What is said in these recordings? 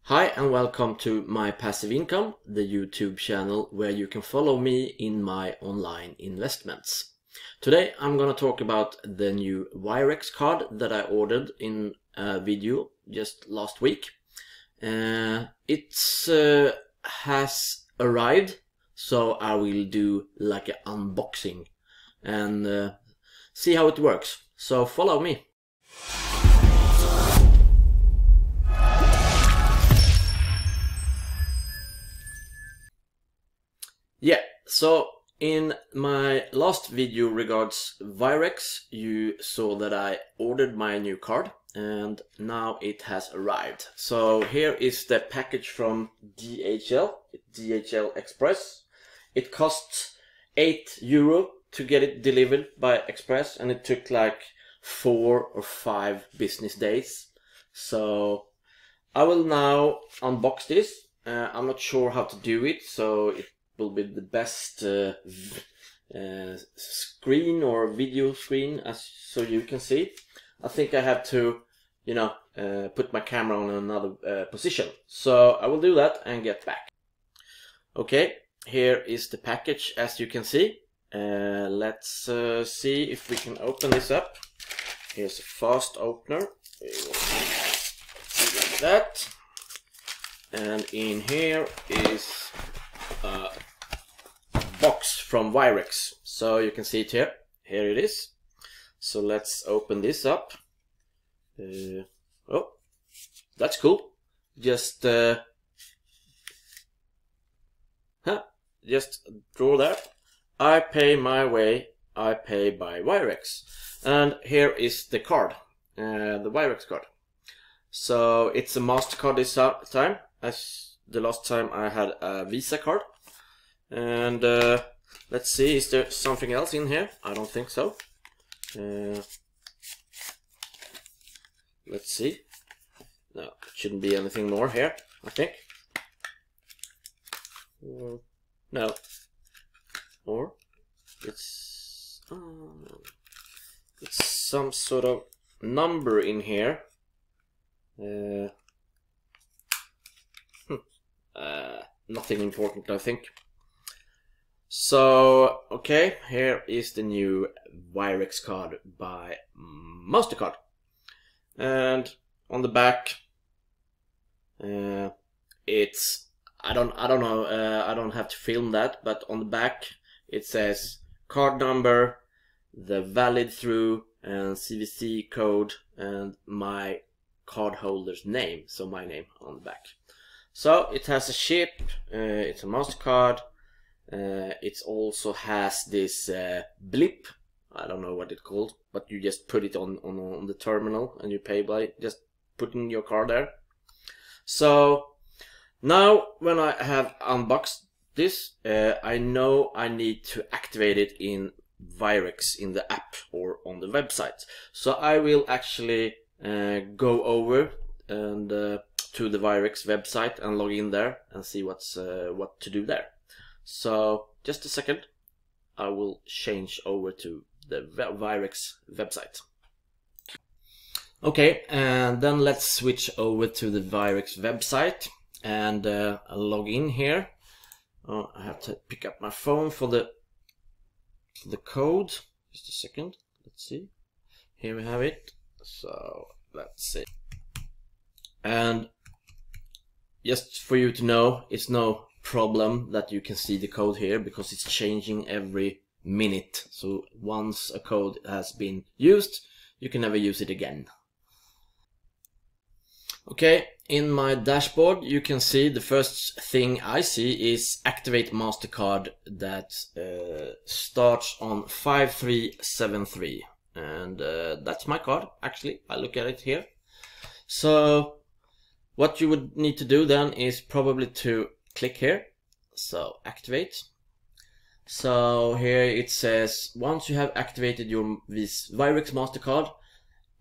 Hi and welcome to My Passive Income, the YouTube channel where you can follow me in my online investments. Today I'm gonna talk about the new Wirex card that I ordered in a video just last week. It has arrived, so I will do like an unboxing and see how it works. So follow me. Yeah, so in my last video regards Wirex, you saw that I ordered my new card and now it has arrived. So here is the package from DHL Express. It costs €8 to get it delivered by Express, and it took like 4 or 5 business days. So I will now unbox this. I'm not sure how to do it, so it will be the best screen or video screen so you can see. I think I have to, put my camera on another position. So I will do that and get back. Okay, here is the package as you can see. Let's see if we can open this up. Here's a fast opener. We will see like that. And in here is a box from Wirex, so you can see it here. Here it is. So let's open this up. Oh, that's cool. Just draw there. I pay my way, I pay by Wirex. And here is the card, the Wirex card. So it's a Mastercard this time, as the last time I had a Visa card. And let's see, is there something else in here? I don't think so. Let's see. No, it shouldn't be anything more here, I think. No. Or it's some sort of number in here. Nothing important, I think. So, okay, here is the new Wirex card by Mastercard. And on the back, it's, I don't know, I don't have to film that, but on the back it says card number, the valid through, and CVC code, and my card holder's name, so my name on the back. So it has a chip, it's a Mastercard. It also has this blip. I don't know what it's called, but you just put it on the terminal and you pay by just putting your card there. So now when I have unboxed this, I know I need to activate it in Wirex in the app or on the website. So I will actually go over and to the Wirex website and log in there and see what to do there. So just a second, I will change over to the Wirex website. Okay, and then let's switch over to the Wirex website and log in here. Oh, I have to pick up my phone for the code. Just a second, let's see. Here we have it. So let's see. And just for you to know, it's no problem that you can see the code here because it's changing every minute. So once a code has been used, you can never use it again. Okay, in my dashboard you can see the first thing I see is activate Mastercard that starts on 5373, and that's my card. Actually, I look at it here. So what you would need to do then is probably to click here, so activate. So here it says once you have activated this Wirex Mastercard,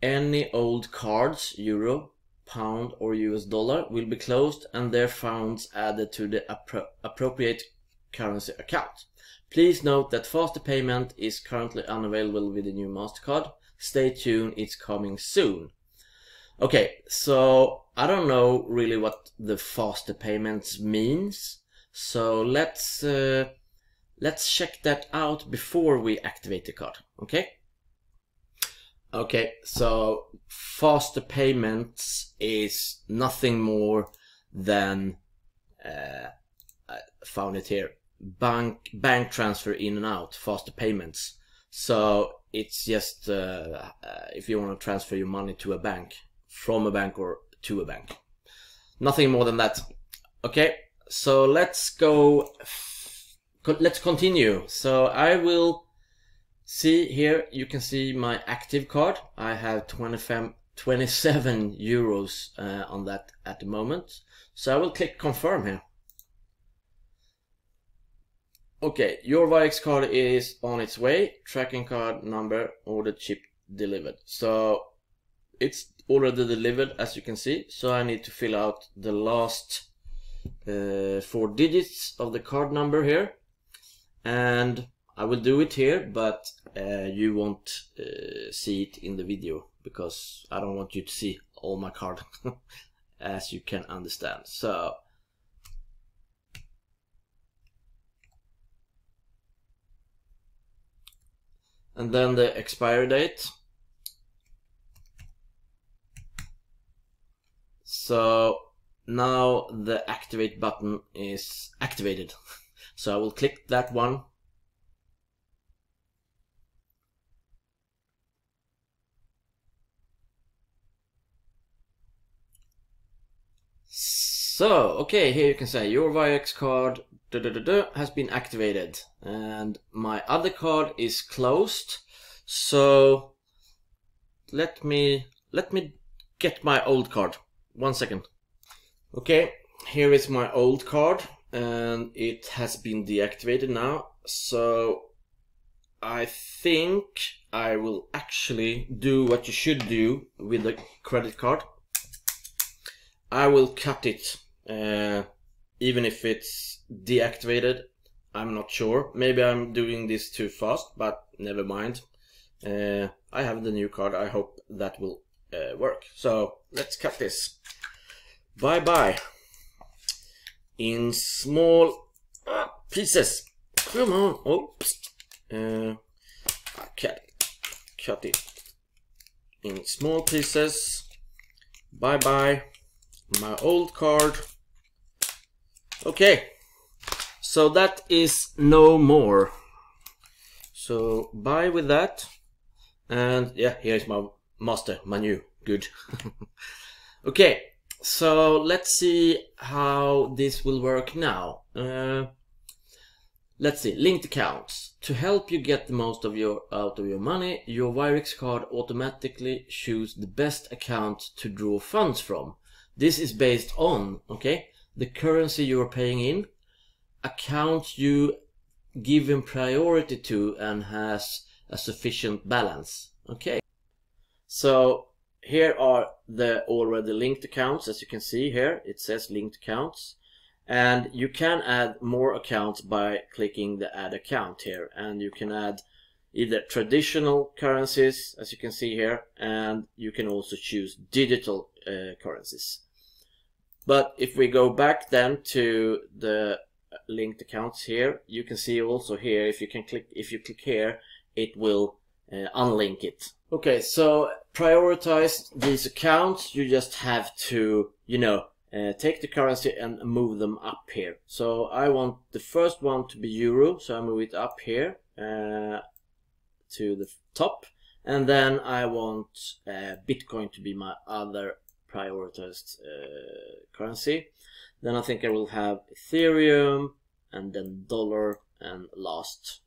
any old cards, euro, pound or US dollar, will be closed and their funds added to the appropriate currency account. Please note that faster payment is currently unavailable with the new Mastercard. Stay tuned, it's coming soon. Okay, so I don't know really what the faster payments means. So let's check that out before we activate the card. Okay. Okay, so faster payments is nothing more than I found it here. Bank transfer in and out, faster payments. So it's just if you want to transfer your money to a bank, from a bank or to a bank. Nothing more than that. Okay, so let's go. Let's continue. So I will see here, you can see my active card. I have 27 euros on that at the moment. So I will click confirm here. Okay, your Wirex card is on its way. Tracking card number, ordered, shipped, delivered. So it's already delivered, as you can see. So I need to fill out the last 4 digits of the card number here. And I will do it here, but you won't see it in the video because I don't want you to see all my card, as you can understand. So and then the expiry date. So now the activate button is activated. So I will click that one. So, okay, here you can say your Wirex card has been activated, and my other card is closed. So let me get my old card. 1 second. Okay, here is my old card, and it has been deactivated now. So I think I will actually do what you should do with a credit card. I will cut it, even if it's deactivated. I'm not sure. Maybe I'm doing this too fast, but never mind. I have the new card. I hope that will work. So let's cut this. Bye bye. In small pieces. Come on. Oops. Cut it in small pieces. Bye bye. My old card. Okay, so that is no more. So bye with that. And yeah, here's my master, my new. Good. Okay, so let's see how this will work now. Let's see, linked accounts. To help you get the most out of your money, your Wirex card automatically chooses the best account to draw funds from. This is based on, okay, the currency you are paying in, account you given priority to and has a sufficient balance. Okay, so here are the already linked accounts. As you can see here, it says linked accounts, and you can add more accounts by clicking the add account here, and you can add either traditional currencies, as you can see here, and you can also choose digital currencies. But if we go back then to the linked accounts here, you can see also here, if you click here, it will unlink it. Okay, so prioritize these accounts. You just have to, take the currency and move them up here. So I want the first one to be euro, so I move it up here to the top, and then I want Bitcoin to be my other prioritized currency. Then I think I will have Ethereum, and then dollar, and last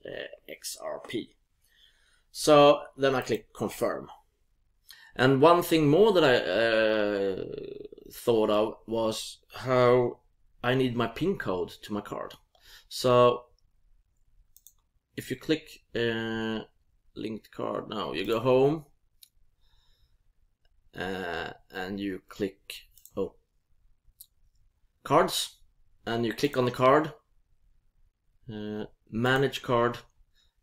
XRP. So then I click confirm. And one thing more that I thought of was how I need my PIN code to my card. So if you click linked card now, you go home, and you click cards, and you click on the card, manage card.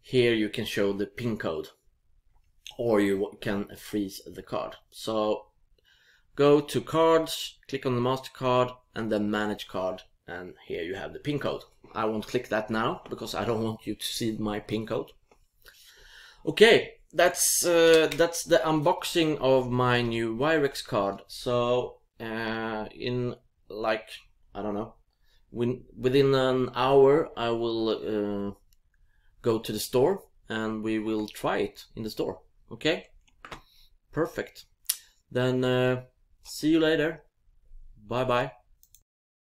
Here you can show the PIN code, or you can freeze the card. So go to cards, click on the Mastercard, and then manage card, and here you have the PIN code. I won't click that now because I don't want you to see my PIN code. Okay, that's the unboxing of my new Wirex card. So in like, I don't know, within an hour I will go to the store and we will try it in the store. Okay, perfect. Then see you later. Bye bye.